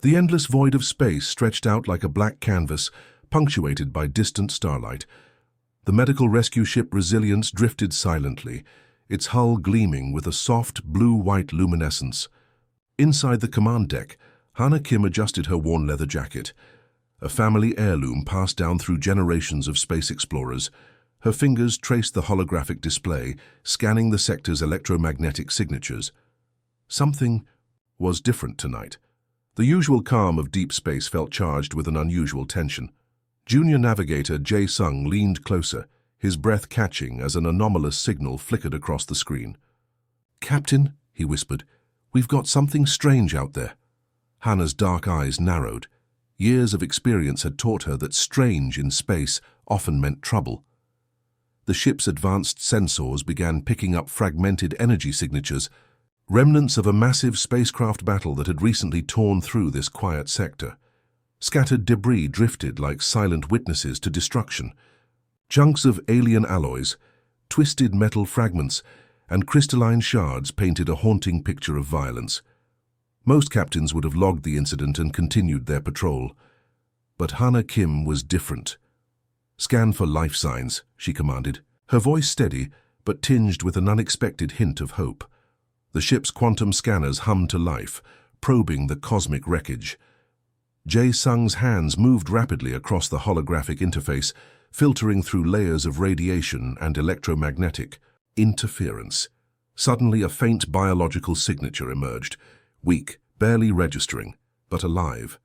The endless void of space stretched out like a black canvas, punctuated by distant starlight. The medical rescue ship Resilience drifted silently, its hull gleaming with a soft blue-white luminescence. Inside the command deck, Hannah Kim adjusted her worn leather jacket, a family heirloom passed down through generations of space explorers. Her fingers traced the holographic display, scanning the sector's electromagnetic signatures. Something was different tonight. The usual calm of deep space felt charged with an unusual tension. Junior navigator Jae Sung leaned closer, his breath catching as an anomalous signal flickered across the screen. "Captain," he whispered, "we've got something strange out there." Hannah's dark eyes narrowed. Years of experience had taught her that strange in space often meant trouble. The ship's advanced sensors began picking up fragmented energy signatures, remnants of a massive spacecraft battle that had recently torn through this quiet sector. Scattered debris drifted like silent witnesses to destruction. Chunks of alien alloys, twisted metal fragments, and crystalline shards painted a haunting picture of violence. Most captains would have logged the incident and continued their patrol. But Hannah Kim was different. "Scan for life signs," she commanded, her voice steady but tinged with an unexpected hint of hope. The ship's quantum scanners hummed to life, probing the cosmic wreckage. Jae Sung's hands moved rapidly across the holographic interface, filtering through layers of radiation and electromagnetic interference. Suddenly, a faint biological signature emerged, weak, barely registering, but alive.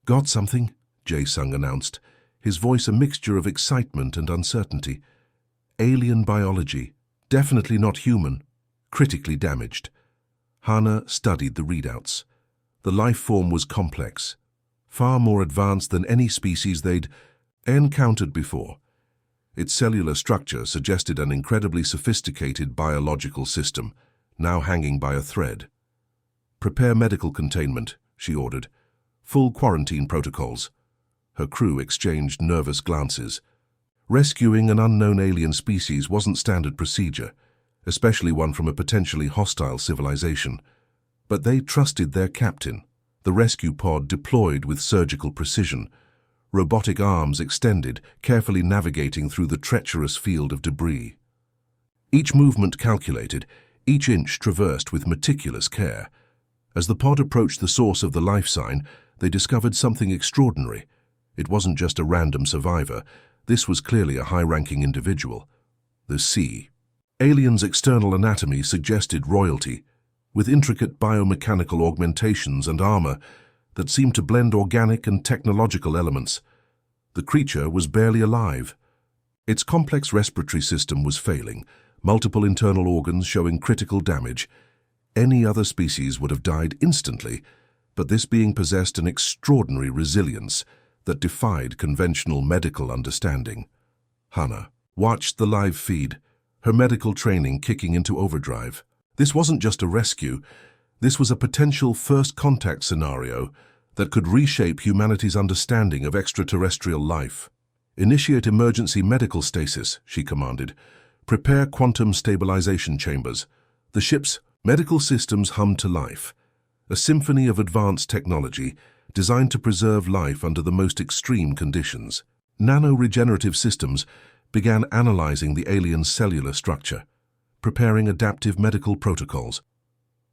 "Got something?" Jae Sung announced, his voice a mixture of excitement and uncertainty. "Alien biology, definitely not human, critically damaged." Hannah studied the readouts. The life form was complex, far more advanced than any species they'd encountered before. Its cellular structure suggested an incredibly sophisticated biological system, now hanging by a thread. "Prepare medical containment," she ordered. "Full quarantine protocols." Her crew exchanged nervous glances. Rescuing an unknown alien species wasn't standard procedure, especially one from a potentially hostile civilization. But they trusted their captain, the rescue pod deployed with surgical precision, robotic arms extended, carefully navigating through the treacherous field of debris. Each movement calculated, each inch traversed with meticulous care. As the pod approached the source of the life sign, they discovered something extraordinary. It wasn't just a random survivor. This was clearly a high-ranking individual. The C. Alien's external anatomy suggested royalty, with intricate biomechanical augmentations and armor that seemed to blend organic and technological elements. The creature was barely alive. Its complex respiratory system was failing, multiple internal organs showing critical damage. Any other species would have died instantly, but this being possessed an extraordinary resilience that defied conventional medical understanding. Hannah watched the live feed, her medical training kicking into overdrive. This wasn't just a rescue. This was a potential first contact scenario that could reshape humanity's understanding of extraterrestrial life. "Initiate emergency medical stasis," she commanded. "Prepare quantum stabilization chambers." The ship's medical systems hummed to life, a symphony of advanced technology designed to preserve life under the most extreme conditions. Nano-regenerative systems began analyzing the alien's cellular structure, preparing adaptive medical protocols.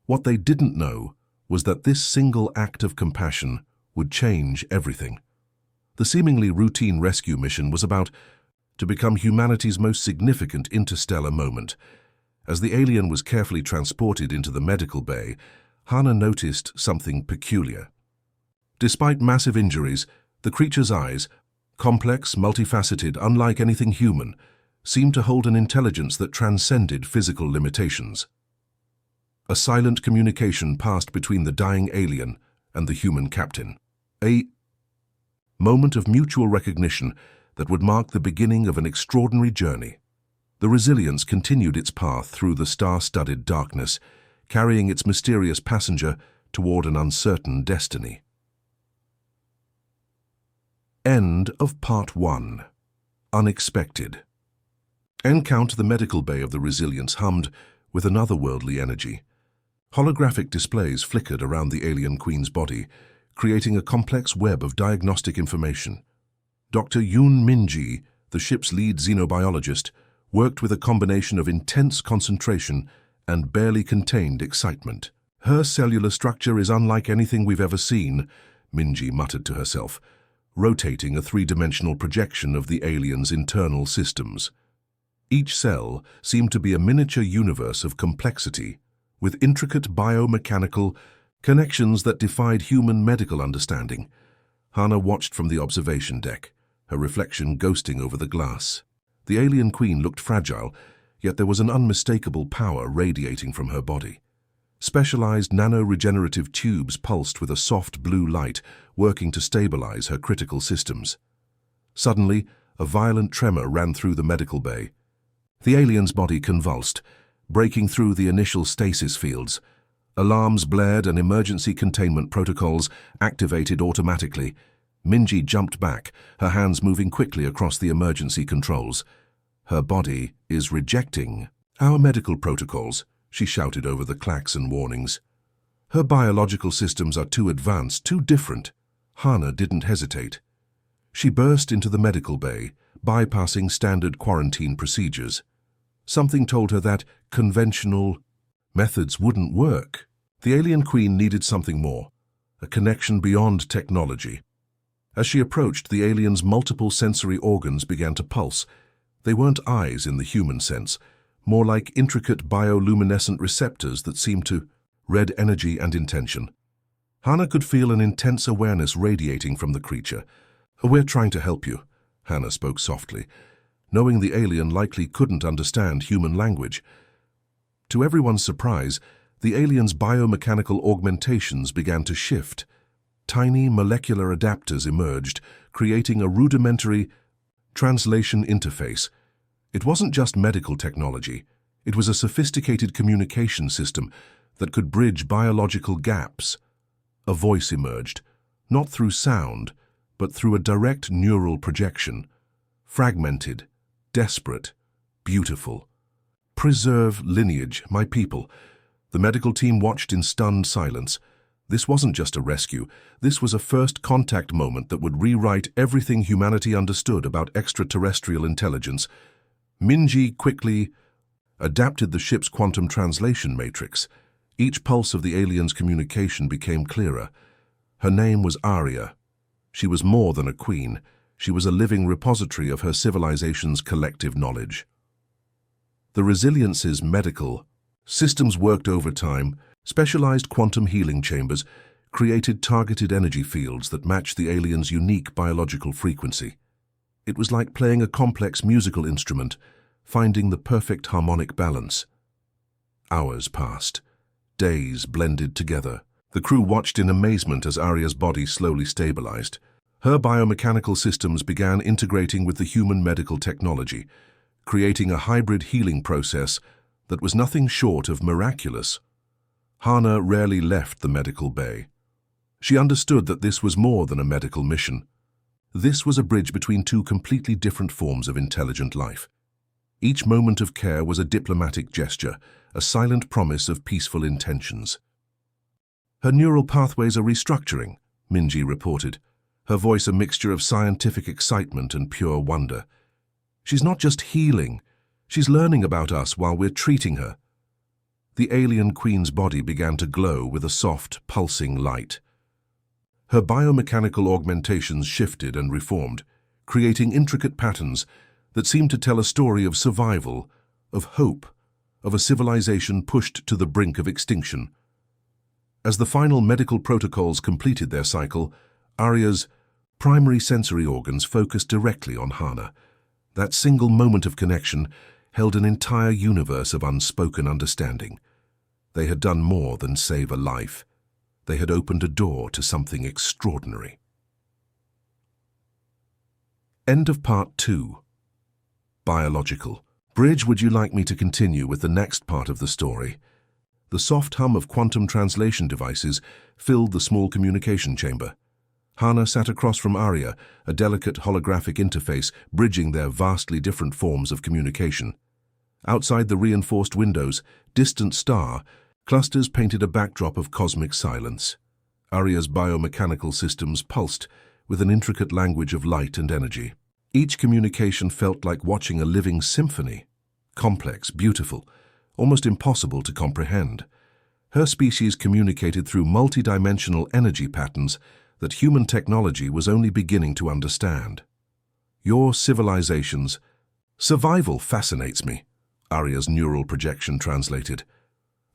What they didn't know was that this single act of compassion would change everything. The seemingly routine rescue mission was about to become humanity's most significant interstellar moment. As the alien was carefully transported into the medical bay, Hannah noticed something peculiar. Despite massive injuries, the creature's eyes, complex, multifaceted, unlike anything human, seemed to hold an intelligence that transcended physical limitations. A silent communication passed between the dying alien and the human captain. A moment of mutual recognition that would mark the beginning of an extraordinary journey. The Resilience continued its path through the star-studded darkness, carrying its mysterious passenger toward an uncertain destiny. End of Part 1. Unexpected. Encounter the medical bay of the Resilience hummed with an otherworldly energy. Holographic displays flickered around the alien queen's body, creating a complex web of diagnostic information. Dr. Yoon Min-ji, the ship's lead xenobiologist, worked with a combination of intense concentration and barely contained excitement. "Her cellular structure is unlike anything we've ever seen," Min-ji muttered to herself, rotating a three-dimensional projection of the alien's internal systems. Each cell seemed to be a miniature universe of complexity, with intricate biomechanical connections that defied human medical understanding. Hana watched from the observation deck, her reflection ghosting over the glass. The alien queen looked fragile, yet there was an unmistakable power radiating from her body. Specialized nano-regenerative tubes pulsed with a soft blue light, working to stabilize her critical systems. Suddenly, a violent tremor ran through the medical bay. The alien's body convulsed, breaking through the initial stasis fields. Alarms blared and emergency containment protocols activated automatically. Min-ji jumped back, her hands moving quickly across the emergency controls. "Her body is rejecting our medical protocols," she shouted over the clacks and warnings. "Her biological systems are too advanced, too different." Hana didn't hesitate. She burst into the medical bay, bypassing standard quarantine procedures. Something told her that conventional methods wouldn't work. The alien queen needed something more, a connection beyond technology. As she approached, the alien's multiple sensory organs began to pulse. They weren't eyes in the human sense, more like intricate bioluminescent receptors that seemed to read energy and intention. Hana could feel an intense awareness radiating from the creature. "We're trying to help you," Hana spoke softly, knowing the alien likely couldn't understand human language. To everyone's surprise, the alien's biomechanical augmentations began to shift. Tiny molecular adapters emerged, creating a rudimentary translation interface. It wasn't just medical technology. It was a sophisticated communication system that could bridge biological gaps. A voice emerged, not through sound, but through a direct neural projection. Fragmented, desperate, beautiful. "Preserve lineage, my people." The medical team watched in stunned silence. This wasn't just a rescue. This was a first contact moment that would rewrite everything humanity understood about extraterrestrial intelligence. Min-ji quickly adapted the ship's quantum translation matrix. Each pulse of the alien's communication became clearer. Her name was Arya. She was more than a queen. She was a living repository of her civilization's collective knowledge. The Resilience's medical systems worked overtime. Specialized quantum healing chambers created targeted energy fields that matched the alien's unique biological frequency. It was like playing a complex musical instrument, finding the perfect harmonic balance. Hours passed. Days blended together. The crew watched in amazement as Arya's body slowly stabilized. Her biomechanical systems began integrating with the human medical technology, creating a hybrid healing process that was nothing short of miraculous. Hana rarely left the medical bay. She understood that this was more than a medical mission. This was a bridge between two completely different forms of intelligent life. Each moment of care was a diplomatic gesture, a silent promise of peaceful intentions. "Her neural pathways are restructuring," Min-ji reported, her voice a mixture of scientific excitement and pure wonder. "She's not just healing, she's learning about us while we're treating her." The alien queen's body began to glow with a soft, pulsing light. Her biomechanical augmentations shifted and reformed, creating intricate patterns that seemed to tell a story of survival, of hope, of a civilization pushed to the brink of extinction. As the final medical protocols completed their cycle, Arya's primary sensory organs focused directly on Hana. That single moment of connection held an entire universe of unspoken understanding. They had done more than save a life. They had opened a door to something extraordinary. End of Part 2. Biological. Bridge, would you like me to continue with the next part of the story? The soft hum of quantum translation devices filled the small communication chamber. Hana sat across from Arya, a delicate holographic interface bridging their vastly different forms of communication. Outside the reinforced windows, distant star clusters painted a backdrop of cosmic silence. Arya's biomechanical systems pulsed with an intricate language of light and energy. Each communication felt like watching a living symphony, complex, beautiful, almost impossible to comprehend. Her species communicated through multidimensional energy patterns that human technology was only beginning to understand. Your civilization's survival fascinates me, Arya's neural projection translated.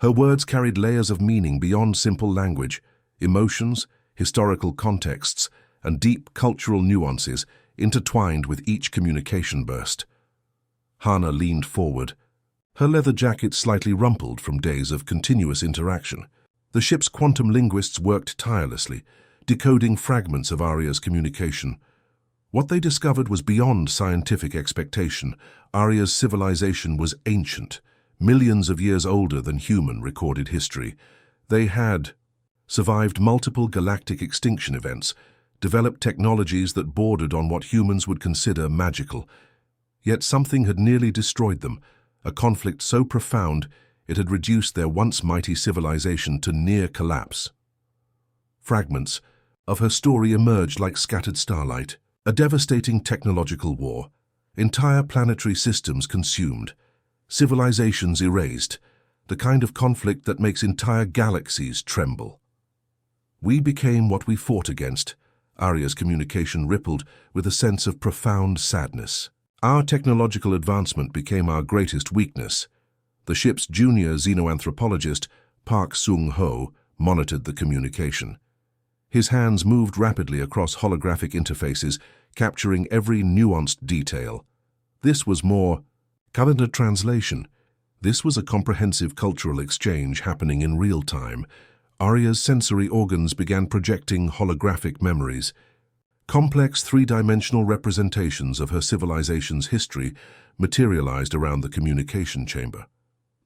Her words carried layers of meaning beyond simple language, emotions, historical contexts, and deep cultural nuances intertwined with each communication burst. Hana leaned forward, her leather jacket slightly rumpled from days of continuous interaction. The ship's quantum linguists worked tirelessly, decoding fragments of Arya's communication. What they discovered was beyond scientific expectation. Arya's civilization was ancient, millions of years older than human recorded history. They had survived multiple galactic extinction events, developed technologies that bordered on what humans would consider magical. Yet something had nearly destroyed them, a conflict so profound it had reduced their once mighty civilization to near collapse. Fragments of her story emerged like scattered starlight. A devastating technological war, entire planetary systems consumed, civilizations erased, the kind of conflict that makes entire galaxies tremble. We became what we fought against. Arya's communication rippled with a sense of profound sadness. Our technological advancement became our greatest weakness. The ship's junior xenoanthropologist, Park Sung-ho, monitored the communication. His hands moved rapidly across holographic interfaces, capturing every nuanced detail. This was more calendar translation. This was a comprehensive cultural exchange happening in real time. Arya's sensory organs began projecting holographic memories. Complex three-dimensional representations of her civilization's history materialized around the communication chamber.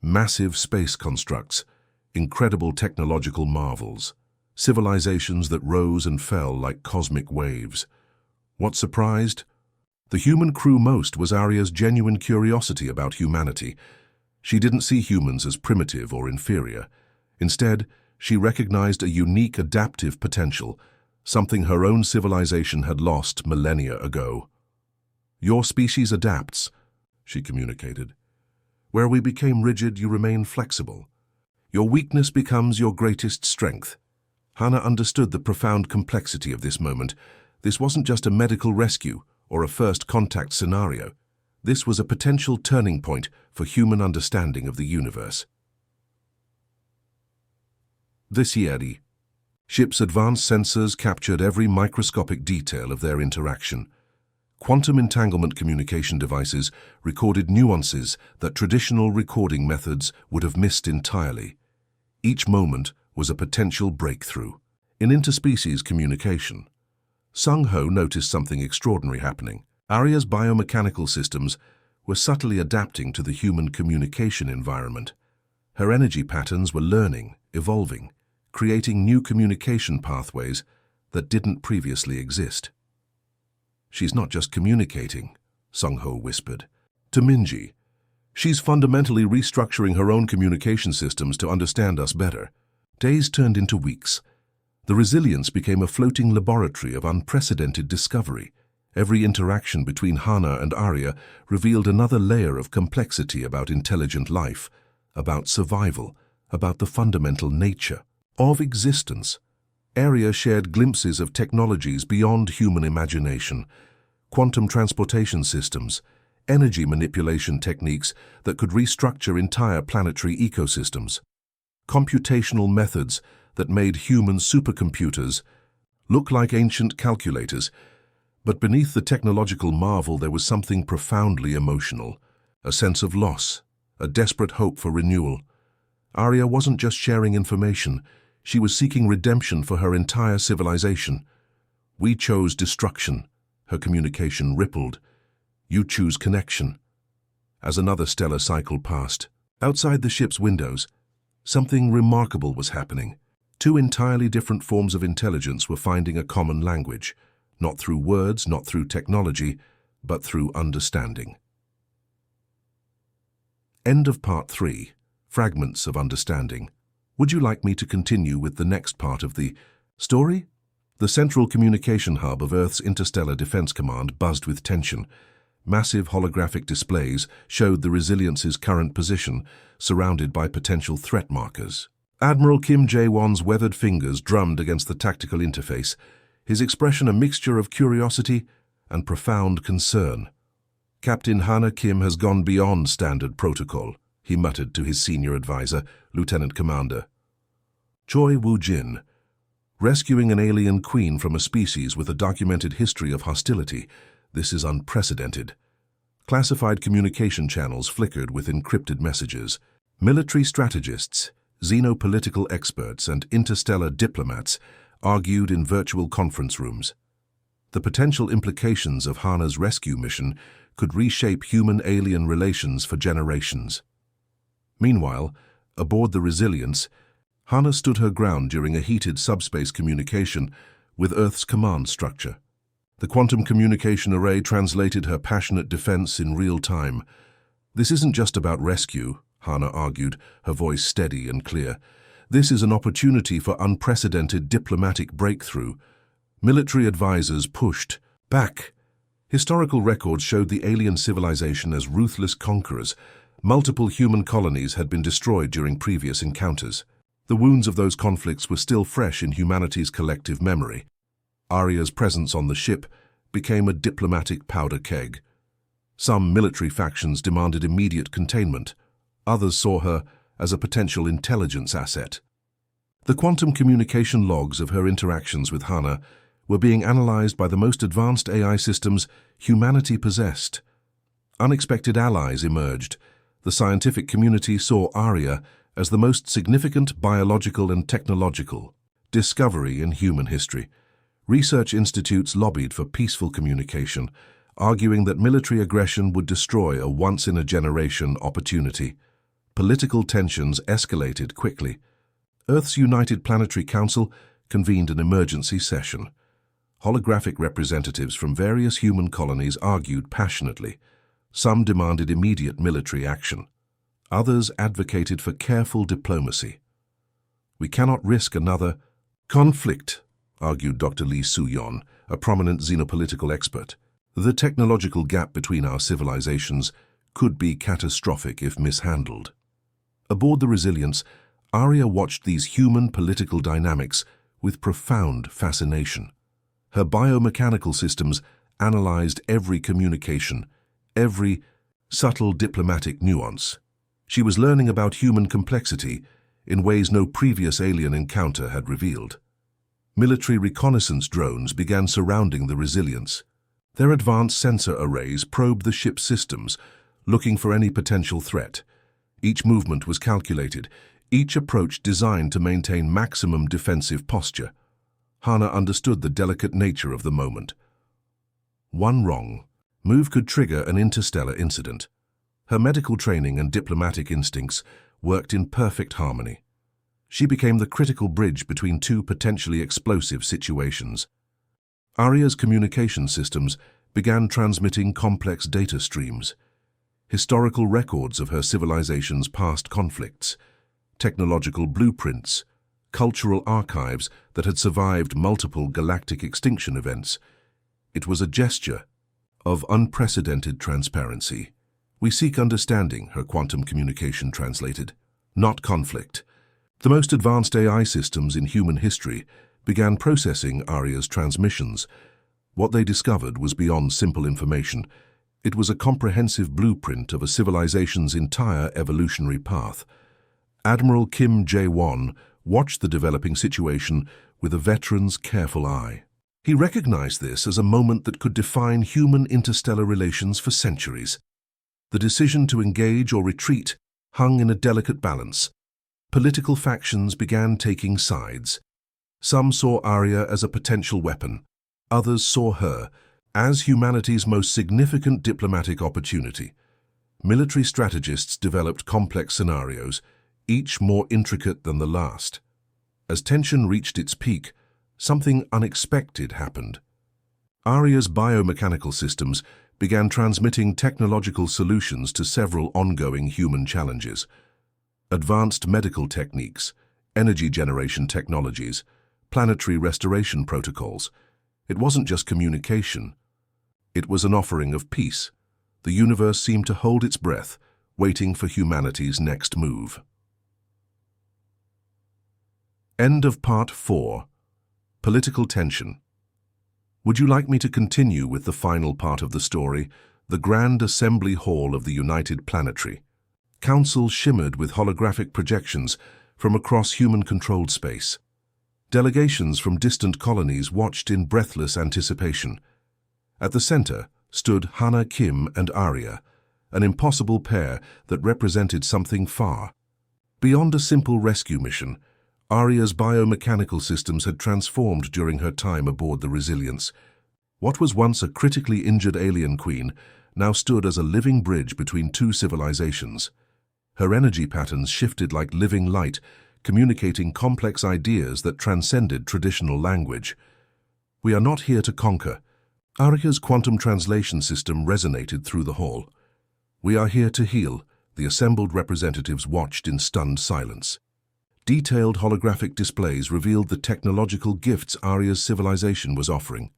Massive space constructs, incredible technological marvels, civilizations that rose and fell like cosmic waves. What surprised the human crew most was Arya's genuine curiosity about humanity. She didn't see humans as primitive or inferior. Instead, she recognized a unique adaptive potential, something her own civilization had lost millennia ago. "Your species adapts," she communicated. "Where we became rigid, you remain flexible. Your weakness becomes your greatest strength." Hana understood the profound complexity of this moment. This wasn't just a medical rescue or a first contact scenario. This was a potential turning point for human understanding of the universe. This year, ship's advanced sensors captured every microscopic detail of their interaction. Quantum entanglement communication devices recorded nuances that traditional recording methods would have missed entirely. Each moment was a potential breakthrough. In interspecies communication, Sung-ho noticed something extraordinary happening. Arya's biomechanical systems were subtly adapting to the human communication environment. Her energy patterns were learning, evolving, creating new communication pathways that didn't previously exist. "She's not just communicating," Sung-ho whispered to Minji. "She's fundamentally restructuring her own communication systems to understand us better." Days turned into weeks. The Resilience became a floating laboratory of unprecedented discovery. Every interaction between Hana and Arya revealed another layer of complexity about intelligent life, about survival, about the fundamental nature of existence. Arya shared glimpses of technologies beyond human imagination, quantum transportation systems, energy manipulation techniques that could restructure entire planetary ecosystems, computational methods that made human supercomputers look like ancient calculators. But beneath the technological marvel there was something profoundly emotional, a sense of loss, a desperate hope for renewal. Arya wasn't just sharing information, she was seeking redemption for her entire civilization. "We chose destruction," her communication rippled. "You choose connection." As another stellar cycle passed, outside the ship's windows, something remarkable was happening. Two entirely different forms of intelligence were finding a common language, not through words, not through technology, but through understanding. End of Part 3, Fragments of Understanding. Would you like me to continue with the next part of the Story? The central communication hub of Earth's Interstellar Defense Command buzzed with tension. Massive holographic displays showed the Resilience's current position, surrounded by potential threat markers. Admiral Kim Jae-won's weathered fingers drummed against the tactical interface, his expression a mixture of curiosity and profound concern. "Captain Hana Kim has gone beyond standard protocol," he muttered to his senior advisor, Lieutenant Commander Choi Woo-jin. Rescuing an alien queen from a species with a documented history of hostility, this is unprecedented. Classified communication channels flickered with encrypted messages. Military strategists, xenopolitical experts, and interstellar diplomats argued in virtual conference rooms. The potential implications of Hana's rescue mission could reshape human-alien relations for generations. Meanwhile, aboard the Resilience, Hana stood her ground during a heated subspace communication with Earth's command structure. The quantum communication array translated her passionate defense in real time. "This isn't just about rescue," Hana argued, her voice steady and clear. "This is an opportunity for unprecedented diplomatic breakthrough." Military advisors pushed back. Historical records showed the alien civilization as ruthless conquerors. Multiple human colonies had been destroyed during previous encounters. The wounds of those conflicts were still fresh in humanity's collective memory. Arya's presence on the ship became a diplomatic powder keg. Some military factions demanded immediate containment. Others saw her as a potential intelligence asset. The quantum communication logs of her interactions with Hana were being analyzed by the most advanced AI systems humanity possessed. Unexpected allies emerged. The scientific community saw Arya as the most significant biological and technological discovery in human history. Research institutes lobbied for peaceful communication, arguing that military aggression would destroy a once-in-a-generation opportunity. Political tensions escalated quickly. Earth's United Planetary Council convened an emergency session. Holographic representatives from various human colonies argued passionately. Some demanded immediate military action. Others advocated for careful diplomacy. "We cannot risk another conflict," argued Dr. Lee Soo-yeon, a prominent xenopolitical expert. "The technological gap between our civilizations could be catastrophic if mishandled." Aboard the Resilience, Arya watched these human political dynamics with profound fascination. Her biomechanical systems analyzed every communication, every subtle diplomatic nuance. She was learning about human complexity in ways no previous alien encounter had revealed. Military reconnaissance drones began surrounding the Resilience. Their advanced sensor arrays probed the ship's systems, looking for any potential threat. Each movement was calculated, each approach designed to maintain maximum defensive posture. Hana understood the delicate nature of the moment. One wrong move could trigger an interstellar incident. Her medical training and diplomatic instincts worked in perfect harmony. She became the critical bridge between two potentially explosive situations. Arya's communication systems began transmitting complex data streams. Historical records of her civilization's past conflicts, technological blueprints, cultural archives that had survived multiple galactic extinction events. It was a gesture of unprecedented transparency. "We seek understanding," her quantum communication translated, "not conflict." The most advanced AI systems in human history began processing Arya's transmissions. What they discovered was beyond simple information. It was a comprehensive blueprint of a civilization's entire evolutionary path. Admiral Kim Jae-won watched the developing situation with a veteran's careful eye. He recognized this as a moment that could define human interstellar relations for centuries. The decision to engage or retreat hung in a delicate balance. Political factions began taking sides. Some saw Arya as a potential weapon. Others saw her as humanity's most significant diplomatic opportunity. Military strategists developed complex scenarios, each more intricate than the last. As tension reached its peak, something unexpected happened. Arya's biomechanical systems began transmitting technological solutions to several ongoing human challenges. Advanced medical techniques, energy generation technologies, planetary restoration protocols. It wasn't just communication. It was an offering of peace. The universe seemed to hold its breath, waiting for humanity's next move. End of Part 4. Political Tension. Would you like me to continue with the final part of the story, the Grand Assembly Hall of the United Planetary? Council shimmered with holographic projections from across human-controlled space. Delegations from distant colonies watched in breathless anticipation. At the center stood Hannah, Kim, and Arya, an impossible pair that represented something far. Beyond a simple rescue mission, Arya's biomechanical systems had transformed during her time aboard the Resilience. What was once a critically injured alien queen now stood as a living bridge between two civilizations. Her energy patterns shifted like living light, communicating complex ideas that transcended traditional language. "We are not here to conquer." Arya's quantum translation system resonated through the hall. "We are here to heal." The assembled representatives watched in stunned silence. Detailed holographic displays revealed the technological gifts Arya's civilization was offering.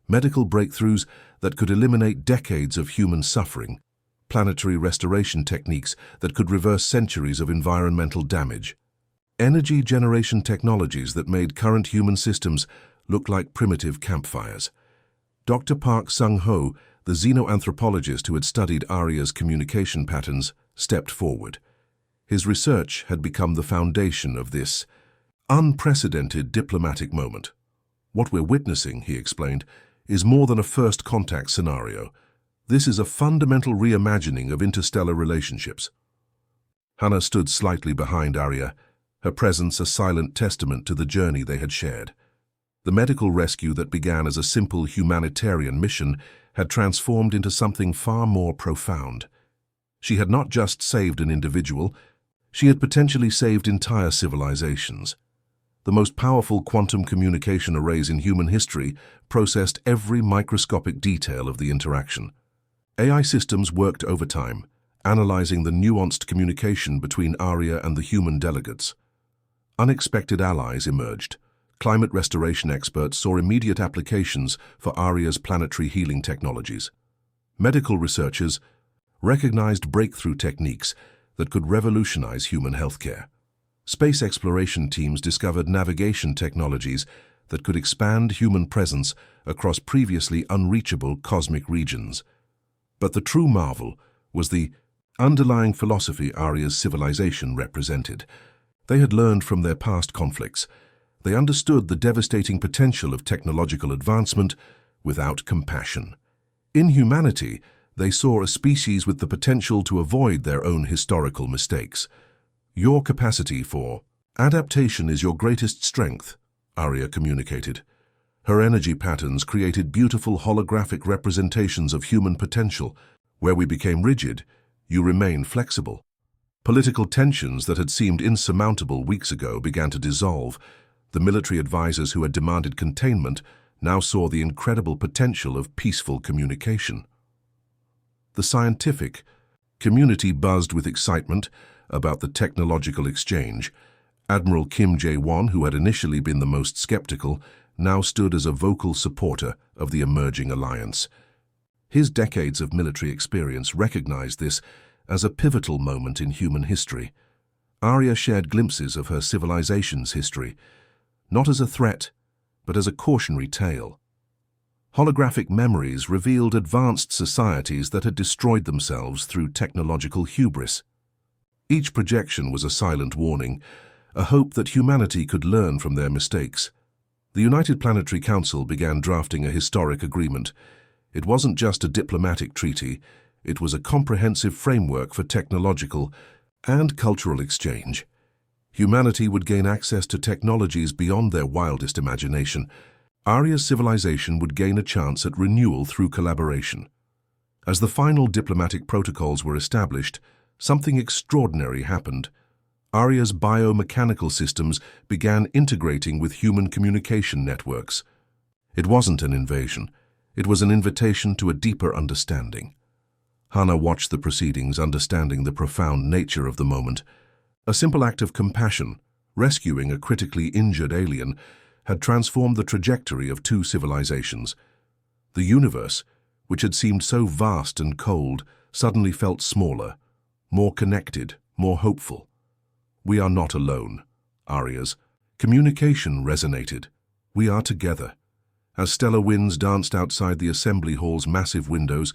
Medical breakthroughs that could eliminate decades of human suffering, planetary restoration techniques that could reverse centuries of environmental damage, energy generation technologies that made current human systems look like primitive campfires. Dr. Park Sung-ho, the xenoanthropologist who had studied Arya's communication patterns, stepped forward. His research had become the foundation of this unprecedented diplomatic moment. "What we're witnessing," he explained, "is more than a first contact scenario. This is a fundamental reimagining of interstellar relationships." Hannah stood slightly behind Arya, her presence a silent testament to the journey they had shared. The medical rescue that began as a simple humanitarian mission had transformed into something far more profound. She had not just saved an individual, she had potentially saved entire civilizations. The most powerful quantum communication arrays in human history processed every microscopic detail of the interaction. AI systems worked overtime, analyzing the nuanced communication between Arya and the human delegates. Unexpected allies emerged. Climate restoration experts saw immediate applications for Arya's planetary healing technologies. Medical researchers recognized breakthrough techniques that could revolutionize human healthcare. Space exploration teams discovered navigation technologies that could expand human presence across previously unreachable cosmic regions. But the true marvel was the underlying philosophy Arya's civilization represented. They had learned from their past conflicts. They understood the devastating potential of technological advancement without compassion. In humanity, they saw a species with the potential to avoid their own historical mistakes. "Your capacity for adaptation is your greatest strength," Arya communicated. Her energy patterns created beautiful holographic representations of human potential. "Where we became rigid, you remain flexible." Political tensions that had seemed insurmountable weeks ago began to dissolve. The military advisors who had demanded containment now saw the incredible potential of peaceful communication. The scientific community buzzed with excitement about the technological exchange. Admiral Kim Jae-won, who had initially been the most skeptical, now stood as a vocal supporter of the emerging alliance. His decades of military experience recognized this as a pivotal moment in human history. Arya shared glimpses of her civilization's history, not as a threat, but as a cautionary tale. Holographic memories revealed advanced societies that had destroyed themselves through technological hubris. Each projection was a silent warning, a hope that humanity could learn from their mistakes. The United Planetary Council began drafting a historic agreement. It wasn't just a diplomatic treaty, it was a comprehensive framework for technological and cultural exchange. Humanity would gain access to technologies beyond their wildest imagination. Arya's civilization would gain a chance at renewal through collaboration. As the final diplomatic protocols were established, something extraordinary happened. Arya's biomechanical systems began integrating with human communication networks. It wasn't an invasion. It was an invitation to a deeper understanding. Hannah watched the proceedings, understanding the profound nature of the moment. A simple act of compassion, rescuing a critically injured alien, had transformed the trajectory of two civilizations. The universe, which had seemed so vast and cold, suddenly felt smaller, more connected, more hopeful. We are not alone, Aria's communication resonated. We are together. As stellar winds danced outside the assembly hall's massive windows,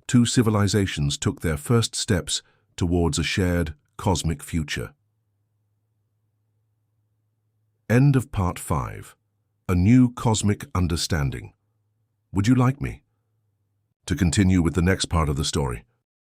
two civilizations took their first steps towards a shared cosmic future. End of Part 5. A New Cosmic Understanding. Would you like me to continue with the next part of the story?